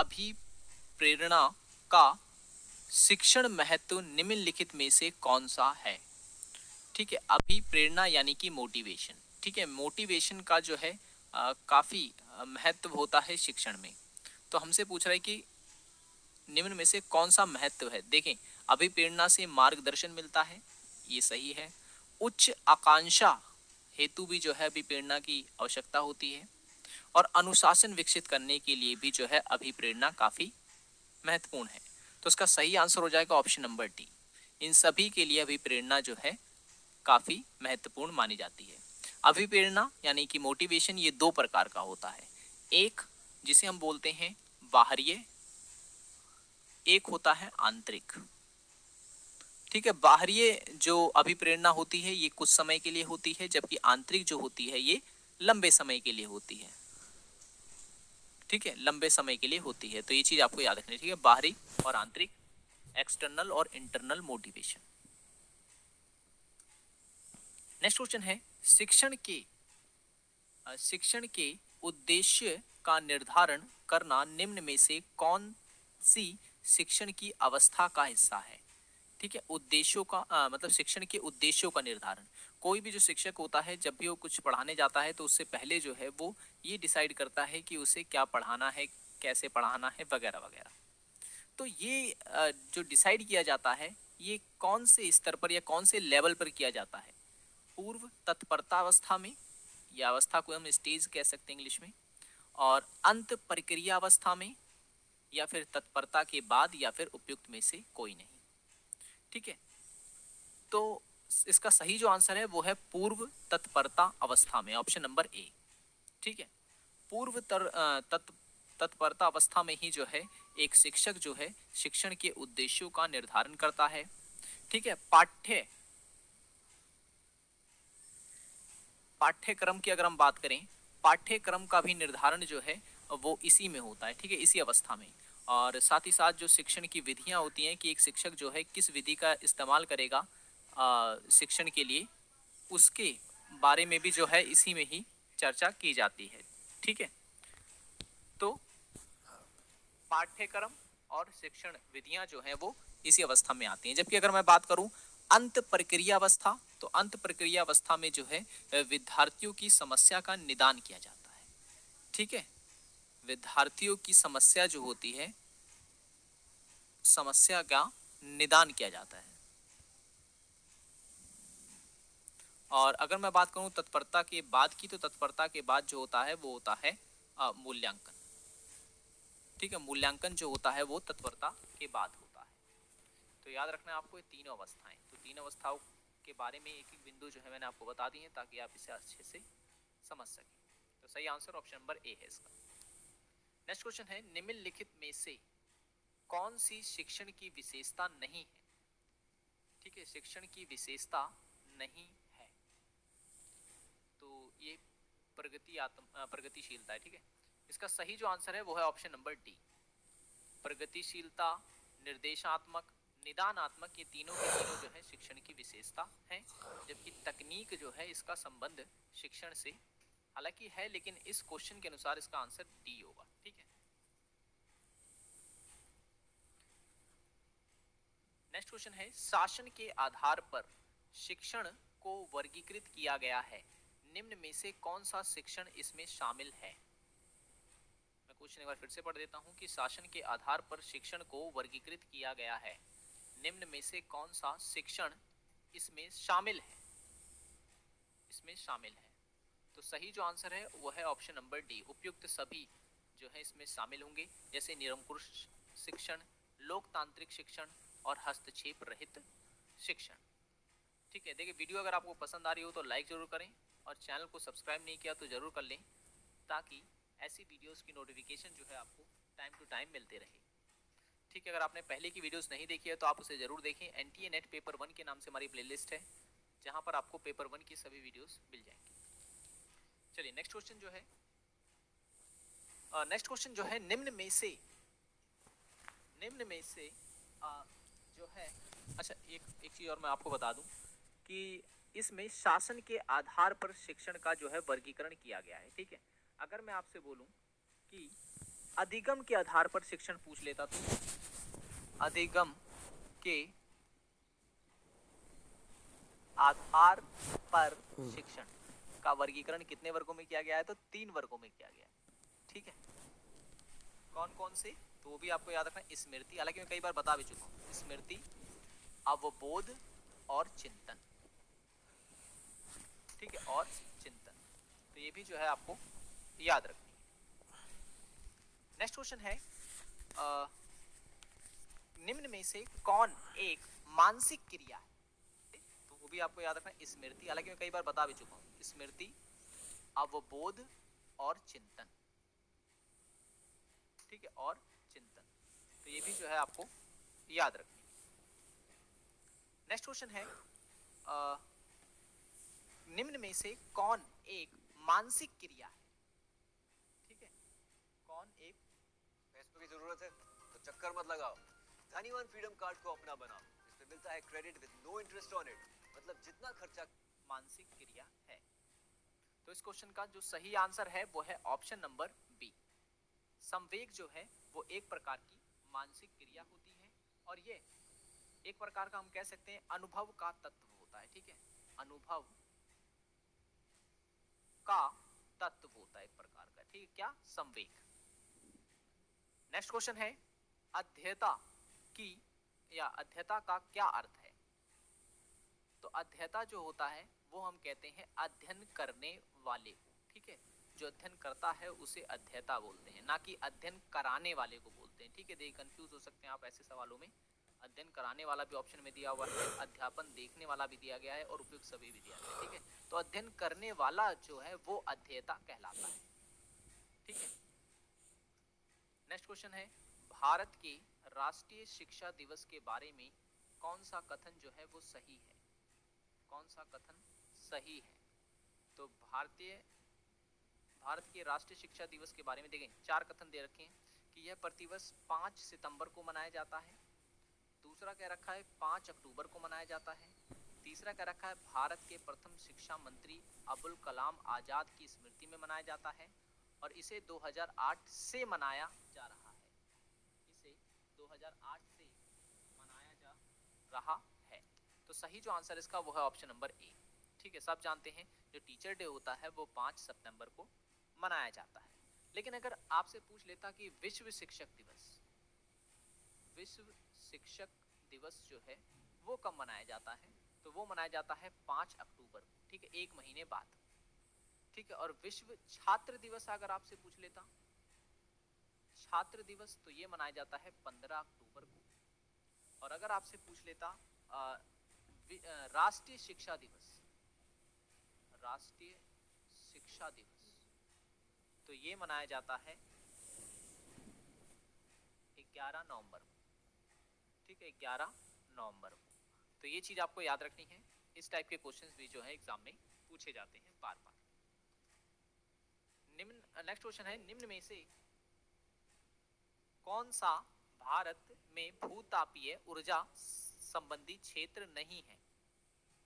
अभिप्रेरणा का शिक्षण महत्व निम्नलिखित में से कौन सा है? ठीक है, अभिप्रेरणा यानी कि मोटिवेशन। ठीक है, मोटिवेशन का जो है काफी महत्व होता है शिक्षण में। तो हमसे पूछ रहा है कि निम्न में से कौन सा महत्व है। देखें, अभिप्रेरणा से मार्गदर्शन मिलता है, ये सही है। उच्च आकांक्षा हेतु भी जो है अभिप्रेरणा की आवश्यकता होती है, और अनुशासन विकसित करने के लिए भी जो है अभिप्रेरणा काफी महत्वपूर्ण है। तो इसका सही आंसर हो जाएगा ऑप्शन नंबर डी। इन सभी के लिए अभिप्रेरणा जो है काफी महत्वपूर्ण मानी जाती है। अभिप्रेरणा यानी कि मोटिवेशन ये दो प्रकार का होता है। एक जिसे हम बोलते हैं बाहरीय, एक होता है आंतरिक। ठीक है, बाहरीय जो अभिप्रेरणा होती है ये कुछ समय के लिए होती है, जबकि आंतरिक जो होती है ये लंबे समय के लिए होती है। ठीक है, लंबे समय के लिए होती है। तो ये चीज आपको याद रखनी है। ठीक है, बाहरी और आंतरिक, एक्सटर्नल और इंटरनल मोटिवेशन। नेक्स्ट क्वेश्चन है, शिक्षण के उद्देश्य का निर्धारण करना निम्न में से कौन सी शिक्षण की अवस्था का हिस्सा है? ठीक है, उद्देश्यों का मतलब शिक्षण के उद्देश्यों का निर्धारण। कोई भी जो शिक्षक होता है जब भी वो कुछ पढ़ाने जाता है तो उससे पहले जो है वो ये डिसाइड करता है कि उसे क्या पढ़ाना है, कैसे पढ़ाना है, वगैरह वगैरह। तो ये जो डिसाइड किया जाता है ये कौन से स्तर पर या कौन से लेवल पर किया जाता है? पूर्व तत्परता अवस्था में, या अवस्था को हम स्टेज कह सकते हैं इंग्लिश में, और अंत प्रक्रिया अवस्था में, या फिर तत्परता के बाद, या फिर उपयुक्त में से कोई नहीं। ठीक है, तो इसका सही जो आंसर है वो है पूर्व तत्परता अवस्था में, ऑप्शन नंबर ए। ठीक है, पूर्व तत्परता अवस्था में ही जो है एक शिक्षक जो है शिक्षण के उद्देश्यों का निर्धारण करता है। ठीक है, पाठ्यक्रम की अगर हम बात करें, पाठ्यक्रम का भी निर्धारण जो है वो इसी में होता है। ठीक है, इसी अवस्था में। और साथ ही साथ जो शिक्षण की विधियां होती हैं कि एक शिक्षक जो है किस विधि का इस्तेमाल करेगा शिक्षण के लिए, उसके बारे में भी जो है इसी में ही चर्चा की जाती है। ठीक है, तो पाठ्यक्रम और शिक्षण विधियां जो है वो इसी अवस्था में आती हैं। जबकि अगर मैं बात करूं अंत प्रक्रिया अवस्था, तो अंत प्रक्रिया अवस्था में जो है विद्यार्थियों की समस्या का निदान किया जाता है। ठीक है, विद्यार्थियों की समस्या जो होती है, समस्या का निदान किया जाता है। और अगर मैं बात करूं तत्परता के बाद की, तो तत्परता के बाद जो होता है वो होता है मूल्यांकन। ठीक है, मूल्यांकन जो होता है वो तत्परता के बाद होता है। तो याद रखना है आपको ये तीनों अवस्थाएं। तो तीन अवस्थाओं के बारे में एक एक बिंदु जो है मैंने आपको बता दी है ताकि आप इसे अच्छे से समझ सकें। तो सही आंसर ऑप्शन नंबर ए है इसका। नेक्स्ट क्वेश्चन है, निम्नलिखित में से कौन सी शिक्षण की विशेषता नहीं है? ठीक है, शिक्षण की विशेषता नहीं है, तो ये प्रगतिशीलता है। ठीक है, इसका सही जो आंसर है वो है ऑप्शन नंबर डी। प्रगतिशीलता, निर्देशात्मक, निदानात्मक, ये तीनों के तीनों जो है शिक्षण की विशेषता है। जबकि तकनीक जो है इसका संबंध शिक्षण से हालांकि है, लेकिन इस क्वेश्चन के अनुसार इसका आंसर डी होगा। ठीक है, नेक्स्ट क्वेश्चन है, शासन के आधार पर शिक्षण को वर्गीकृत किया गया है, निम्न में से कौन सा शिक्षण इसमें शामिल है? मैं क्वेश्चन एक बार फिर से पढ़ देता हूं कि शासन के आधार पर शिक्षण को वर्गीकृत किया गया है, निम्न में से कौन सा शिक्षण इसमें शामिल है? इसमें शामिल है, तो सही जो आंसर है वो है ऑप्शन नंबर डी। उपयुक्त सभी जो है इसमें शामिल होंगे, जैसे निरंकुश शिक्षण, लोकतांत्रिक शिक्षण और हस्तक्षेप रहित शिक्षण। ठीक है, देखिए वीडियो अगर आपको पसंद आ रही हो तो लाइक जरूर करें, और चैनल को सब्सक्राइब नहीं किया तो जरूर कर लें, ताकि ऐसी वीडियोस की नोटिफिकेशन जो है आपको टाइम टू टाइम मिलते रहे। ठीक है, अगर आपने पहले की वीडियोस नहीं देखी है तो आप उसे जरूर देखें। एनटीए नेट पेपर 1 के नाम से हमारी प्लेलिस्ट है, जहां पर आपको पेपर 1 की सभी वीडियोस मिल जाएंगी। चलिए नेक्स्ट क्वेश्चन जो है निम्न में से जो है, अच्छा एक चीज और मैं आपको बता दूं कि इसमें शासन के आधार पर शिक्षण का जो है वर्गीकरण किया गया है। ठीक है, अगर मैं आपसे बोलूं कि अधिगम के आधार पर शिक्षण पूछ लेता तो अधिगम के आधार पर शिक्षण का वर्गीकरण कितने वर्गों में किया गया है? तो 3 वर्गों में किया गया है। ठीक है, कौन कौन से? तो वो भी आपको याद रखना है। स्मृति, हालांकि मैं कई बार बता भी चुका हूँ, स्मृति, अवबोध और चिंतन। ठीक है, और चिंतन, तो ये भी जो है आपको याद रखनी है। नेक्स्ट क्वेश्चन है, निम्न में से कौन एक मानसिक क्रिया है? तो वो भी आपको याद रखना है। स्मृति, हालांकि मैं कई बार बता भी चुका हूँ, स्मृति, अवबोध और चिंतन। ठीक है, और चिंतन, तो ये भी जो है आपको याद रखनी है। नेक्स्ट क्वेश्चन है, निम्न में से कौन एक मानसिक क्रिया है? ठीक है, कौन एक, पैसों की जरूरत है तो चक्कर मत लगाओ, धनीवान फ्रीडम कार्ड को अपना बनाओ, इसमें मिलता है credit with no interest on it, मतलब जितना खर्चा। मानसिक क्रिया है। तो इस क्वेश्चन का जो सही आंसर है वो है ऑप्शन नंबर बी। संवेग जो है वो एक प्रकार की मानसिक क्रिया होती है, और ये एक प्रकार का हम कह सकते हैं अनुभव का तत्व होता है। ठीक है, अनुभव का तत्व होता है एक प्रकार का। ठीक है, क्या? संवेग। नेक्स्ट क्वेश्चन है, अध्येता की या अध्येता का क्या अर्थ है? तो अध्येता जो होता है वो हम कहते हैं अध्ययन करने वाले को। ठीक है, जो अध्ययन करता है उसे अध्येता बोलते हैं, ना कि अध्ययन कराने वाले को बोलते हैं। ठीक है, देखिए कंफ्यूज हो सकते हैं आप ऐसे सवालों में। अध्ययन कराने वाला भी ऑप्शन में दिया हुआ है, अध्यापन देखने वाला भी दिया गया है, और उपयुक्त सभी भी दिया गया है। ठीक है, तो अध्ययन करने वाला जो है वो अध्येता कहलाता है। ठीक है, नेक्स्ट क्वेश्चन है, भारत के राष्ट्रीय शिक्षा दिवस के बारे में कौन सा कथन जो है वो सही है? कौन सा कथन सही है? तो भारत के राष्ट्रीय शिक्षा दिवस के बारे में देखें, 4 कथन दे रखे हैं कि यह प्रतिवर्ष 5 सितंबर को मनाया जाता है। दूसरा कह रखा है 5 अक्टूबर को मनाया जाता है। तीसरा कह रखा है भारत के प्रथम शिक्षा मंत्री अबुल कलाम आजाद की स्मृति में मनाया जाता है, और इसे 2008 से मनाया जा रहा है। इसे 2008 से मनाया जा रहा है। तो सही जो आंसर इसका वो है ऑप्शन नंबर ए। ठीक है, सब जानते हैं जो टीचर डे होता है वो 5 सितंबर को मनाया जाता है। लेकिन अगर आपसे पूछ लेता कि विश्व शिक्षक दिवस, विश्व शिक्षक दिवस जो है वो कब मनाया जाता है? तो वो मनाया जाता है 5 अक्टूबर को। ठीक है, एक महीने बाद। ठीक है, और विश्व छात्र दिवस अगर आपसे पूछ लेता, छात्र दिवस, तो ये मनाया जाता है 15 अक्टूबर को। और अगर आपसे पूछ लेता राष्ट्रीय शिक्षा दिवस, राष्ट्रीय शिक्षा दिवस, तो ये मनाया जाता है 11 नवंबर को। ठीक है, 11 नवंबर को। तो ये चीज आपको याद रखनी है। इस टाइप के क्वेश्चंस भी जो है एग्जाम में पूछे जाते हैं बार बार। निम्न, नेक्स्ट क्वेश्चन है, निम्न में से कौन सा भारत में भूतापीय ऊर्जा संबंधी क्षेत्र नहीं है?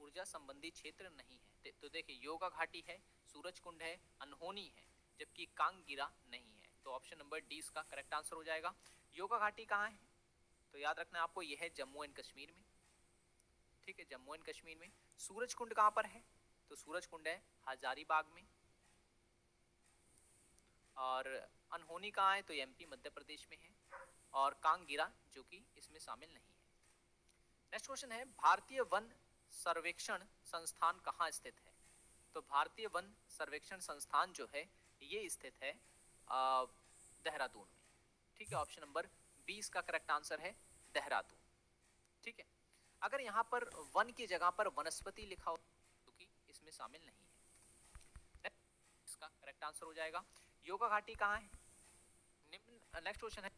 ऊर्जा संबंधी क्षेत्र नहीं है। तो देखिए, योगा घाटी है, सूरज कुंड है, अनहोनी है, जबकि कांगगिरा नहीं है। तो ऑप्शन नंबर डी इसका करेक्ट आंसर हो जाएगा। योगा घाटी कहाँ है? तो याद रखना आपको, यह है जम्मू एंड कश्मीर में। ठीक है, जम्मू एंड कश्मीर में। सूरज कुंड कहाँ पर है? तो सूरज कुंड है हजारीबाग में। और अनहोनी कहाँ है? तो एमपी मध्य प्रदेश में है। और कांगगिरा जो कि इसमें शामिल नहीं है। नेक्स्ट क्वेश्चन है, भारतीय वन सर्वेक्षण संस्थान कहाँ स्थित है? तो भारतीय वन सर्वेक्षण संस्थान जो है ये स्थित है देहरादून में। ठीक है, ऑप्शन नंबर 20 का करेक्ट आंसर है देहरादून। ठीक है, अगर यहाँ पर वन की जगह पर वनस्पति लिखा हो तो कि इसमें शामिल नहीं है, इसका करेक्ट आंसर हो जाएगा। योगा घाटी कहाँ है? निम्न, नेक्स्ट क्वेश्चन है,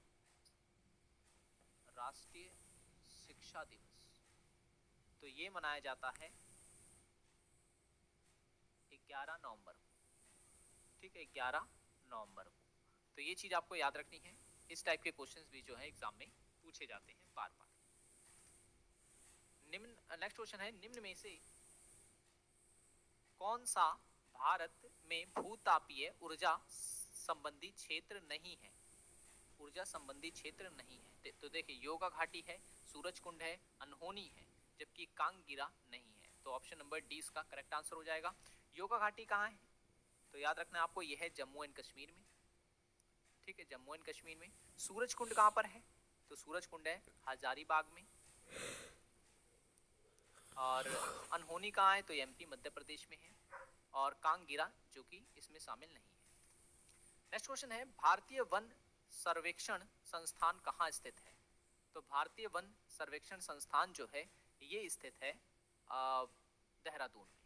राष्ट्रीय शिक्षा दिवस, तो ये मनाया जाता है 11 नवंबर को। ठीक है, 11 नवंबर को। तो ये चीज आपको याद रखनी है। इस टाइप के क्वेश्चंस भी जो है एग्जाम में पूछे जाते हैं बार बार। निम्न, नेक्स्ट क्वेश्चन है, निम्न में से कौन सा भारत में भूतापीय ऊर्जा संबंधी क्षेत्र नहीं है? ऊर्जा संबंधी क्षेत्र नहीं है। तो देखिए योगा घाटी है, सूरज कुंड है, अनहोनी है, जबकि कांगगिरा नहीं है। तो ऑप्शन नंबर डी इसका करेक्ट आंसर हो जाएगा। योगा घाटी कहाँ है? तो याद रखना आपको, यह है जम्मू एंड कश्मीर में। ठीक है, जम्मू एंड कश्मीर में। सूरज कुंड कहाँ पर है? तो सूरज कुंड है हजारीबाग में। और अनहोनी कहाँ है? तो एमपी मध्य प्रदेश में है। और कांगगिरा जो कि इसमें शामिल नहीं है। नेक्स्ट क्वेश्चन है, भारतीय वन सर्वेक्षण संस्थान कहाँ स्थित है? तो भारतीय वन सर्वेक्षण संस्थान जो है ये स्थित है देहरादून में।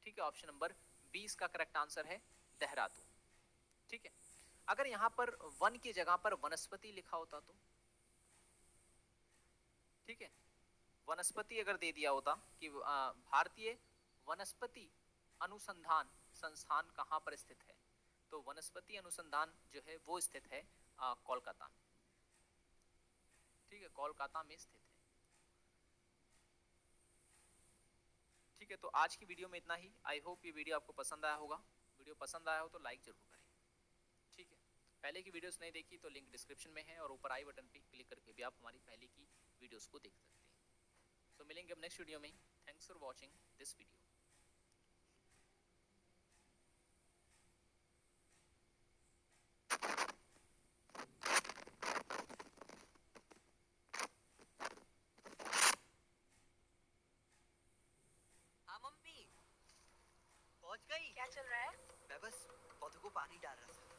ठीक है, ऑप्शन नंबर 20 का करेक्ट आंसर है देहरादून। ठीक है, अगर यहाँ पर वन की जगह पर वनस्पति लिखा होता तो? ठीक है, वनस्पति अगर दे दिया होता कि भारतीय वनस्पति अनुसंधान संस्थान कहाँ पर स्थित है, तो वनस्पति अनुसंधान जो है वो स्थित है कोलकाता में। ठीक है, कोलकाता में स्थित है। ठीक है, तो आज की वीडियो में इतना ही। आई होप ये वीडियो आपको पसंद आया होगा। वीडियो पसंद आया हो तो लाइक जरूर करें। ठीक है, पहले की वीडियोस नहीं देखी तो लिंक डिस्क्रिप्शन में है, और ऊपर आई बटन पे क्लिक करके भी आप हमारी पहले की वीडियोस को देख सकते हैं। तो मिलेंगे अब नेक्स्ट वीडियो में। Thanks for watching this video. हाँ मम्मी, पहुंच गई। क्या चल रहा है? मैं बस पौधों को पानी डाल रहा था।